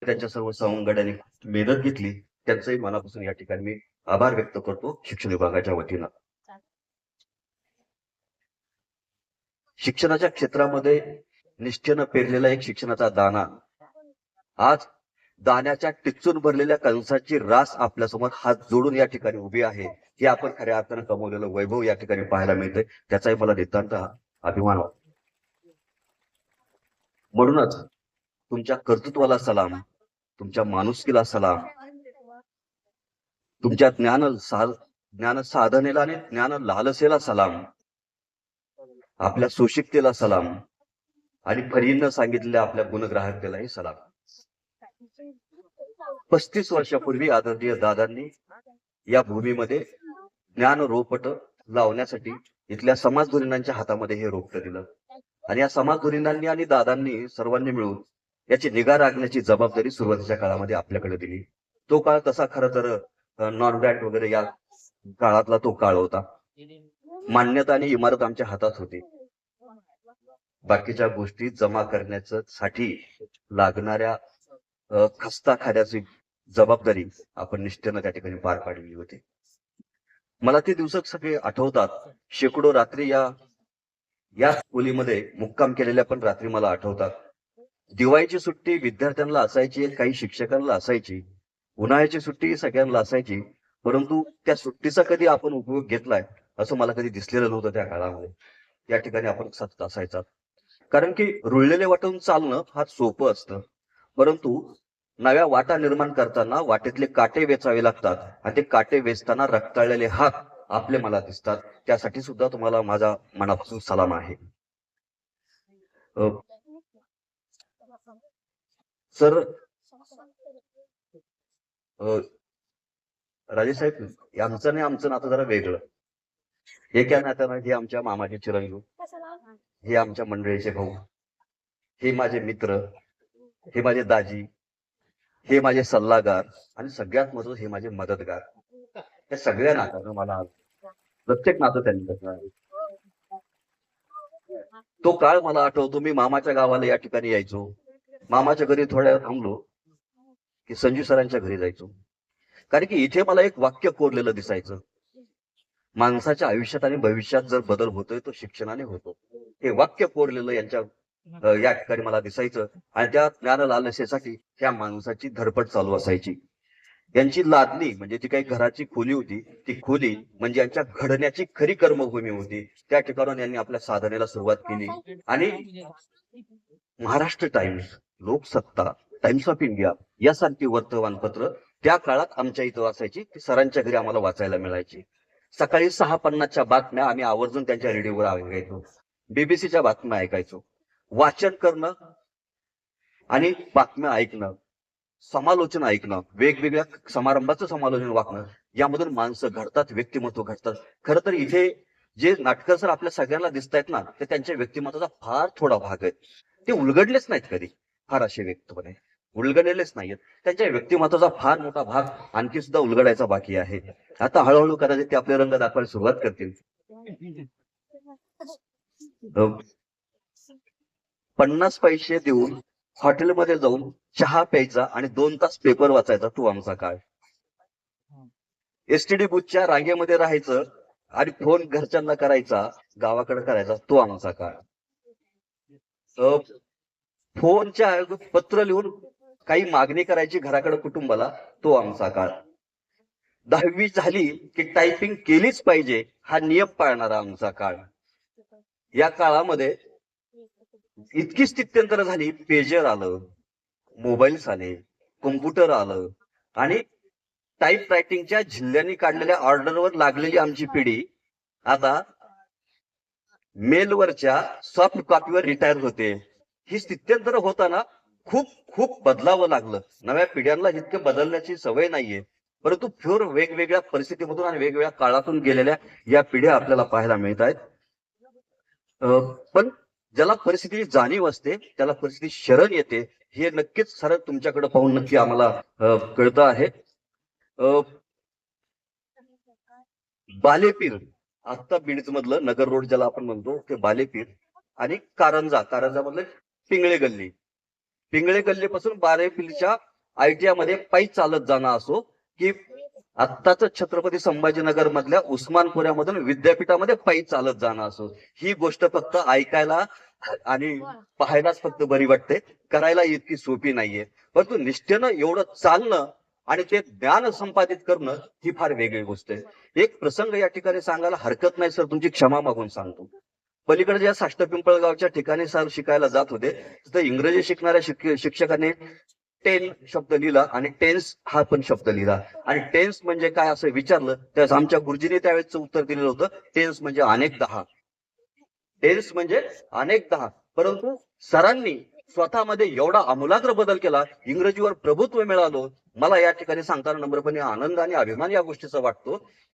त्यांच्या सर्व सवंगड्यांनी मेहनत घेतली, त्यांचंही मनापासून या ठिकाणी मी आभार व्यक्त करतो शिक्षण विभागाच्या वतीनं. शिक्षणाच्या क्षेत्रामध्ये निष्ठेनं पेरलेला एक शिक्षणाचा दाना आज दाण्याच्या टिचून भरलेल्या कंसाची रास आपल्यासमोर हात जोडून या ठिकाणी उभी आहे. हे आपण खऱ्या अर्थानं कमवलेलं वैभव या ठिकाणी पाहायला मिळतंय. त्याचाही मला नितांत अभिमान वाटतो. म्हणूनच तुमच्या कर्तृत्वाला सलाम, तुमच्या माणुसकीला सलाम, तुमच्या ज्ञान साधनेला आणि ज्ञान लालसेला सलाम, आपल्या सुशिकतेला सलाम आणि फरीनं सांगितलेल्या आपल्या गुणग्राहकतेलाही सलाम. 35 वर्षापूर्वी आदरणीय दादांनी या भूमीमध्ये ज्ञान रोपट लावण्यासाठी इथल्या समाजधुरीणांच्या हातामध्ये हे रोपट दिलं आणि या समाजधुरीणांनी आणि दादांनी सर्वांनी मिळून याची निगा राखण्याची जबाबदारी सुरुवातीच्या काळामध्ये आपल्याकडे दिली. तो काळ तसा खरं तर नॉन बॅट वगैरे या काळातला तो काळ होता. मान्यता आणि इमारत आमच्या हातात होती. बाकीच्या गोष्टी जमा करण्यासाठी लागणाऱ्या खस्ता खाण्याची जबाबदारी आपण निष्ठेनं त्या ठिकाणी पार पाडली होती. मला ते दिवस सगळे आठवतात. शेकडो रात्री या खोलीमध्ये मुक्काम केलेल्या पण रात्री मला आठवतात. दिवाळीची सुट्टी विद्यार्थ्यांना असायची, काही शिक्षकांना असायची, उन्हाळ्याची सुट्टी सगळ्यांना असायची, परंतु त्या सुट्टीचा कधी आपण उपयोग घेतलाय असं मला कधी दिसलेलं नव्हतं त्या काळामध्ये. या ठिकाणी आपण सतत असायचा. कारण की रुळलेले वाटून चालणं फार सोपं असतं, परंतु नव्या वाटा निर्माण करताना वाटेतले काटे वेचावे लागतात आणि ते काटे वेचताना रक्ताळलेले हात आपले मला दिसतात. त्यासाठी सुद्धा तुम्हाला माझा मनापासून सलाम आहे. सर राजेसाहेब, आमचं नाही, आमचं नातं जरा वेगळं. हे काय नातं, हे आमच्या मामाचे चिरंजीव, हे आमच्या मंडळीचे भाऊ, हे माझे मित्र, हे माझे दाजी, हे माझे सल्लागार आणि सगळ्यात महत्त्वाचं हे माझे मदतगार. या सगळ्या नात्यानं मला प्रत्येक नातं त्यांनी कसं. तो काळ मला आठवतो. मी मामाच्या गावाला या ठिकाणी यायचो. मामाच्या घरी थोड्या वेळ थांबलो की संजू सरांच्या घरी जायचो. कारण की इथे मला एक वाक्य कोरलेलं दिसायचं. माणसाच्या आयुष्यात आणि भविष्यात जर बदल होतोय तो शिक्षणाने होतो. हे वाक्य कोरलेलं यांच्या या ठिकाणी मला दिसायचं आणि त्या ज्ञान लालसेसाठी त्या माणसाची धडपड चालू असायची. यांची लादणी म्हणजे जी काही घराची खोली होती, ती खोली म्हणजे यांच्या घडण्याची खरी कर्मभूमी होती. त्या ठिकाणून यांनी आपल्या साधनेला सुरुवात केली आणि Maharashtra times, Loksatta, times of India यासारखी वर्तमानपत्र त्या काळात आमच्या इथं असायची. ती सरांच्या घरी आम्हाला वाचायला मिळायची. सकाळी 6:50च्या बातम्या आम्ही आवर्जून त्यांच्या रेडिओवर ऐकायचो. बीबीसीच्या बातम्या ऐकायचो. वाचन करणं आणि बातम्या ऐकणं, समालोचन ऐकणं, वेगवेगळ्या समारंभाचं समालोचन वाचणं, यामधून माणसं घडतात, व्यक्तिमत्व घडतात. खरं तर इथे जे नाटकं सर आपल्या सगळ्यांना दिसत आहेत ना, ते त्यांच्या व्यक्तिमत्वाचा फार थोडा भाग आहे. ते उलगडलेच नाहीत कधी. फार असे व्यक्तिमत्व उलगडलेलेच नाहीत. त्यांच्या व्यक्तिमत्वाचा फार मोठा भाग आणखी सुद्धा उलगडायचा बाकी आहे. आता हळूहळू कदाचित ते आपले रंग दाखवायला सुरुवात करतील. 50 पैसे देऊन हॉटेलमध्ये जाऊन चहा प्यायचा आणि 2 तास पेपर वाचायचा, तो आमचा काळ. एसटीडी बुथच्या रांगेमध्ये राहायचं आणि फोन घरच्यांना करायचा, गावाकडे करायचा, तो आमचा काळ. फोनच्या पत्र लिहून काही मागणी करायची घराकडे कुटुंबाला, तो आमचा काळ. 10वी झाली की टायपिंग केलीच पाहिजे हा नियम पाळणारा आमचा काळ. या काळामध्ये इतकी स्थित्यंतर झाली. पेजर आलं, मोबाईल्स आले, कॉम्प्युटर आलं आणि टाईप रायटिंगच्या झिल्ल्यांनी काढलेल्या ऑर्डरवर लागलेली आमची पिढी आता मेलवरच्या सॉफ्ट कॉपीवर रिटायर होते. ही स्थित्यंतर होताना खूप खूप बदलावं लागलं. नव्या पिढ्यांना इतकं बदलण्याची सवय नाहीये, परंतु फ्योर वेगवेगळ्या परिस्थितीमधून आणि वेगवेगळ्या काळातून गेलेल्या या पिढ्या आपल्याला पाहायला मिळत आहेत. पण ज्याला परिस्थितीची जाणीव असते त्याला परिस्थिती शरण येते, हे नक्कीच सर तुमच्याकडे पाहून नक्की आम्हाला कळतं आहे. बालेपीर, आता बीड मधलं नगर रोड ज्याला आपण म्हणतो ते बालेपीर आणि कारंजा मधलं पिंगळे गल्ली. पिंगळे गल्लीपासून बालेपीरच्या ITI मध्ये पायी चालत जाणं असो, की आत्ताच छत्रपती संभाजीनगर मधल्या उस्मानपुऱ्यामधून विद्यापीठामध्ये पायी चालत जाणं असो, ही गोष्ट फक्त ऐकायला आणि पाहायलाच फक्त बरी वाटते, करायला इतकी सोपी नाहीये. परंतु निष्ठेनं एवढं चालणं आणि ते ज्ञान संपादित करणं ही फार वेगळी गोष्ट आहे. एक प्रसंग या ठिकाणी सांगायला हरकत नाही सर, तुमची क्षमा मागून सांगतो. पलीकडे ज्या साष्ट पिंपळगावच्या ठिकाणी सर शिकायला जात होते, तिथं इंग्रजी शिकणाऱ्या शिक्षकाने टेन शब्द लिहिला आणि टेन्स हा पण शब्द लिहिला. आणि टेन्स म्हणजे काय असं विचारलं, त्यास आमच्या गुरुजीने त्यावेळेचं उत्तर दिलेलं होतं, टेन्स म्हणजे अनेक दहा. टेन्स म्हणजे अनेक दहा. परंतु सरांनी स्वतःमध्ये एवढा आमूलाग्र बदल केला, इंग्रजीवर प्रभुत्व मिळालं. मला या ठिकाणी सांगताना नम्रपणे आनंद आणि अभिमान या गोष्टीचा वाटतो